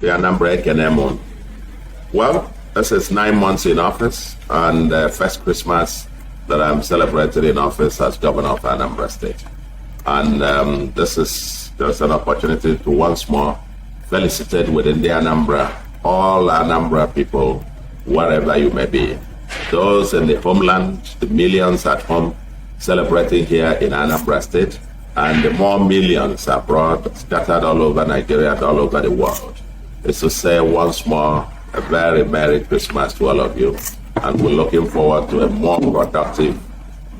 the Anambra Ekenemon. Well, this is 9 months in office and first Christmas that I'm celebrating in office as governor of Anambra State. And this is just an opportunity to once more felicitate within the Anambra, all Anambra people, wherever you may be. Those in the homeland, the millions at home celebrating here in Anambra State, and the more millions abroad, scattered all over Nigeria and all over the world. Is to say once more a very Merry Christmas to all of you, and we're looking forward to a more productive,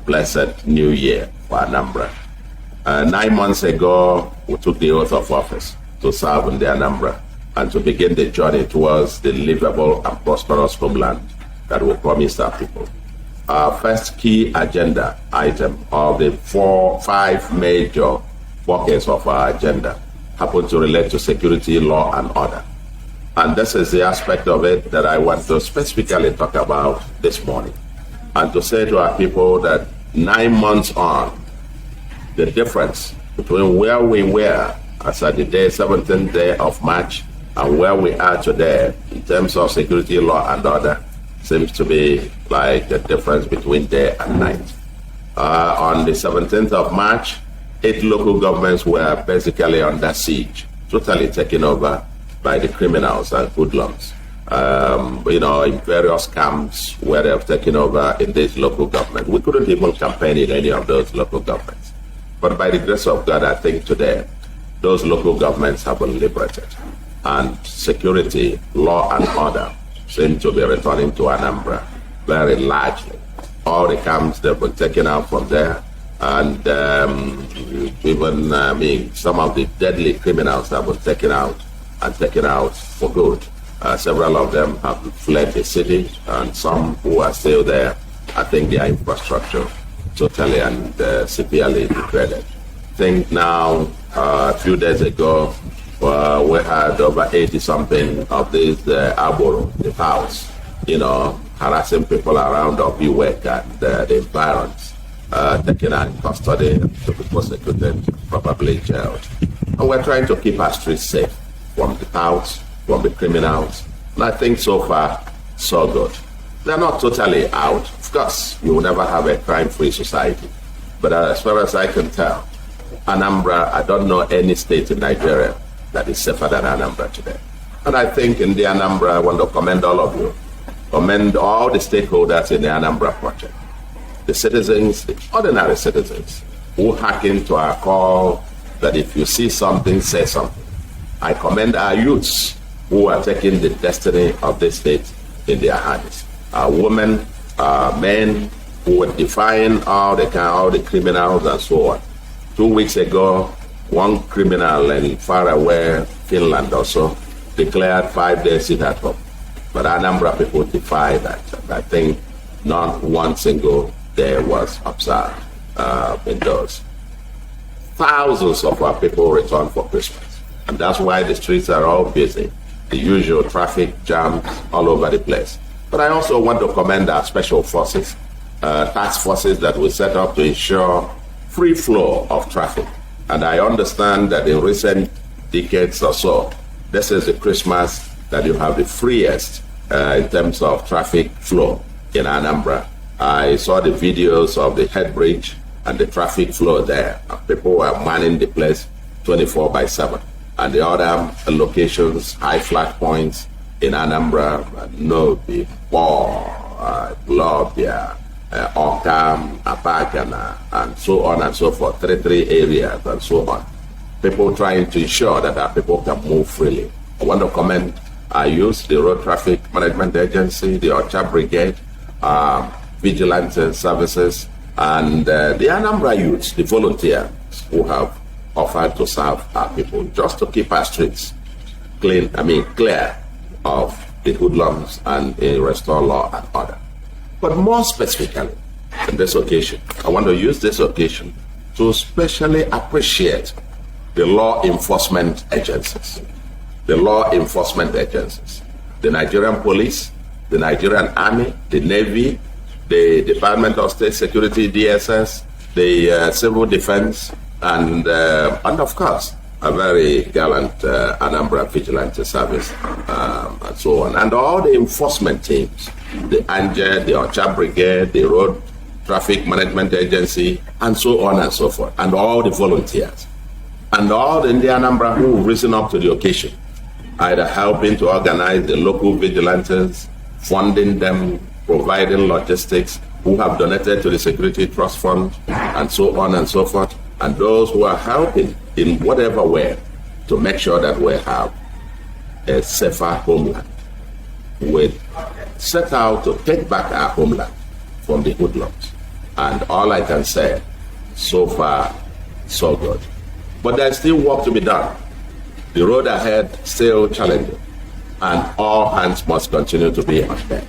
blessed New Year for Anambra. 9 months ago, we took the oath of office to serve in the Anambra and to begin the journey towards the livable and prosperous homeland that we promised our people. Our first key agenda item of the 5 major buckets of our agenda happen to relate to security, law, and order. And this is the aspect of it that I want to specifically talk about this morning. And to say to our people that 9 months on, the difference between where we were as at the 17th day of March and where we are today in terms of security, law, and order seems to be like the difference between day and night. On the 17th of March, 8 local governments were basically under siege, totally taken over by the criminals and hoodlums. In various camps where they have taken over in this local government. We couldn't even campaign in any of those local governments. But by the grace of God, I think today, those local governments have been liberated. And security, law, and order seem to be returning to Anambra very largely. All the camps they've been taken out from there, and even some of the deadly criminals have been taken out for good. Several of them have fled the city, and some who are still there, I think their infrastructure totally and severely degraded. I think now, a few days ago, we had over 80-something of these Arboro, the house, harassing people around Obiwek and the environs, taken out in custody to be prosecuted, probably jailed. And we're trying to keep our streets safe from the touts, from the criminals. And I think so far, so good. They're not totally out. Of course, you will never have a crime-free society. But as far as I can tell, Anambra, I don't know any state in Nigeria that is safer than Anambra today. And I think in the Anambra, I want to commend all of you, commend all the stakeholders in the Anambra project, the citizens, the ordinary citizens, who hearken to our call that if you see something, say something. I commend our youths who are taking the destiny of this state in their hands. Our women, our men who were defying all the criminals and so on. 2 weeks ago, one criminal in faraway Finland also declared 5 days sit at home. But Anambra people defy that. And I think not one single day was observed in those. Thousands of our people return for Christmas. And that's why the streets are all busy. The usual traffic jams all over the place. But I also want to commend our special forces, task forces that we set up to ensure free flow of traffic. And I understand that in recent decades or so, this is the Christmas that you have the freest in terms of traffic flow in Anambra. I saw the videos of the head bridge and the traffic flow there. People were manning the place 24/7. And the other locations, high flat points in Anambra, Nobi, Globia, Okam, Apagana, and so on and so forth, 33 areas and so on. People trying to ensure that our people can move freely. I want to commend our youth, the Road Traffic Management Agency, the Ocha Brigade, vigilante services, and the Anambra youths, the volunteers who have offered to serve our people, just to keep our streets clear of the hoodlums and restore law and order. But more specifically, on this occasion, I want to use this occasion to specially appreciate the law enforcement agencies. The law enforcement agencies, the Nigerian Police, the Nigerian Army, the Navy, the Department of State Security, DSS, the Civil Defense, and of course, a very gallant Anambra Vigilante Service, and so on. And all the enforcement teams, the ANGE, the Ocha Brigade, the Road Traffic Management Agency, and so on and so forth, and all the volunteers, and all in the Anambra who have risen up to the occasion, either helping to organize the local vigilantes, funding them, providing logistics, who have donated to the Security Trust Fund, and so on and so forth, and those who are helping in whatever way to make sure that we have a safer homeland. We set out to take back our homeland from the hoodlums. And all I can say, so far, so good. But there's still work to be done. The road ahead still challenging, and all hands must continue to be on deck.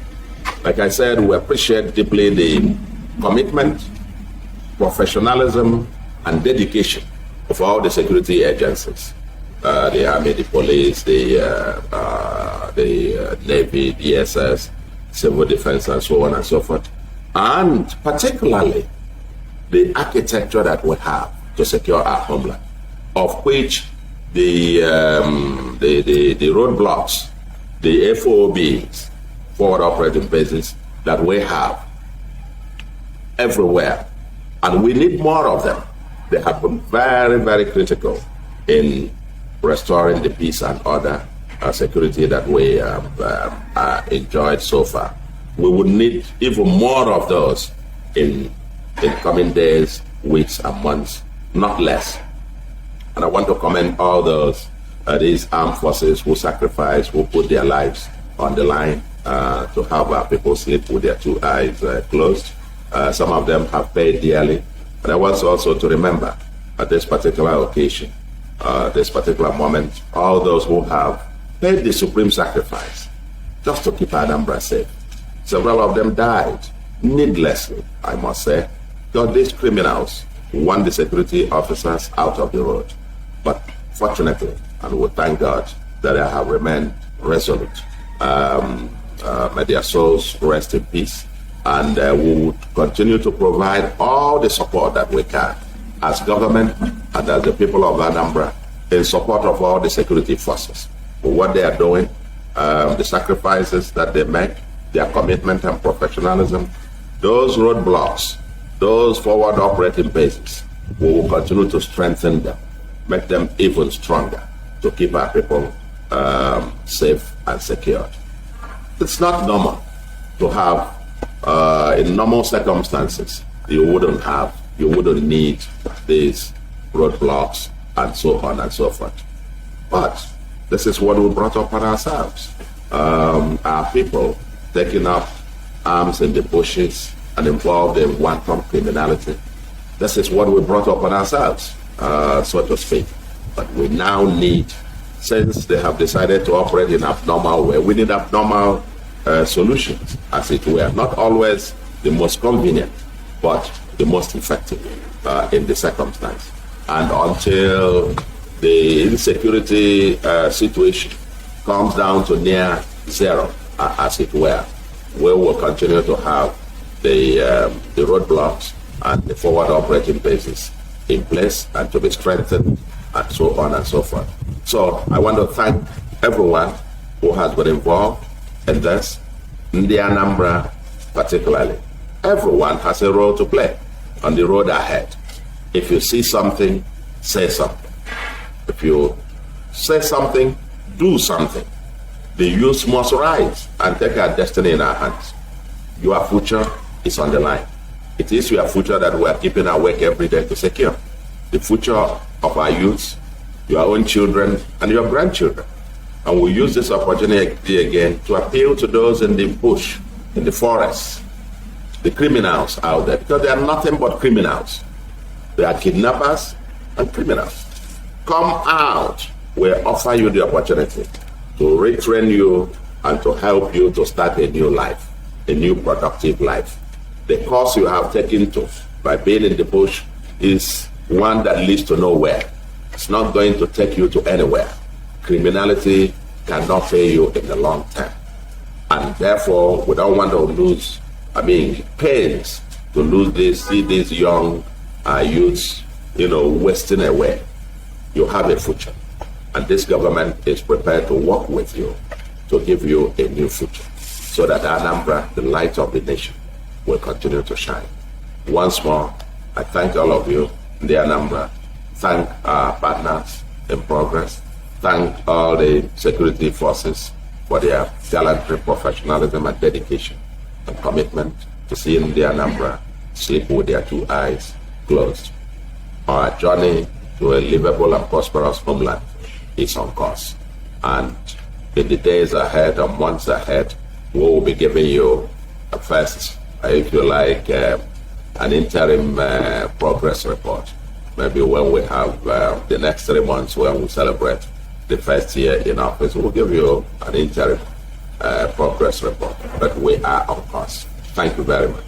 Like I said, we appreciate deeply the commitment, professionalism, and dedication of all the security agencies, the Army, the Police, the Navy, the SS, Civil Defense, and so on and so forth, and particularly the architecture that we have to secure our homeland, of which the roadblocks, the FOBs, forward operating bases, that we have everywhere, and we need more of them. They have been very, very critical in restoring the peace and order and security that we enjoyed so far. We would need even more of those in coming days, weeks, and months, not less. And I want to commend all those these armed forces who sacrifice, who put their lives on the line to have our people sleep with their two eyes closed. Some of them have paid dearly. And I want also to remember at this particular occasion, this particular moment, all those who have paid the supreme sacrifice just to keep Anambra safe. Several of them died needlessly, I must say, because these criminals want the security officers out of the road. But fortunately, and we thank God that they have remained resolute. May their souls rest in peace. And we would continue to provide all the support that we can as government and as the people of Anambra in support of all the security forces for what they are doing, the sacrifices that they make, their commitment and professionalism. Those roadblocks, those forward operating bases, we will continue to strengthen them, make them even stronger to keep our people safe and secure. It's not normal to have in normal circumstances, you wouldn't need these roadblocks and so on and so forth. But this is what we brought upon ourselves. Our people taking up arms in the bushes and involved in wanton criminality. This is what we brought upon ourselves, so to speak. But we now need, since they have decided to operate in abnormal way, we need abnormal solutions, as it were, not always the most convenient, but the most effective in the circumstance. And until the insecurity situation comes down to near zero, as it were, we will continue to have the roadblocks and the forward operating bases in place and to be strengthened and so on and so forth. So I want to thank everyone who has been involved in this, in the Anambra particularly. Everyone has a role to play on the road ahead. If you see something, say something. If you say something, do something. The youth must rise and take our destiny in our hands. Your future is on the line. It is your future that we are keeping awake every day to secure. The future of our youth, your own children, and your grandchildren. And we use this opportunity again to appeal to those in the bush, in the forests, the criminals out there, because they are nothing but criminals. They are kidnappers and criminals. Come out. We offer you the opportunity to retrain you and to help you to start a new life, a new productive life. The course you have taken to by being in the bush is one that leads to nowhere. It's not going to take you to anywhere. Criminality cannot pay you in the long term. And therefore, we don't want to lose, pains to lose this, see these young youths, wasting away. You have a future. And this government is prepared to work with you to give you a new future so that Anambra, the light of the nation, will continue to shine. Once more, I thank all of you in the Anambra. Thank our partners in progress. Thank all the security forces for their gallantry, professionalism, and dedication and commitment to seeing the Anambra sleep with their two eyes closed. Our journey to a livable and prosperous homeland is on course. And in the days ahead and months ahead, we will be giving you a first, if you like, an interim progress report. Maybe when we have the next 3 months when we celebrate the first year in office, we'll give you an interim progress report. But we are on course. Thank you very much.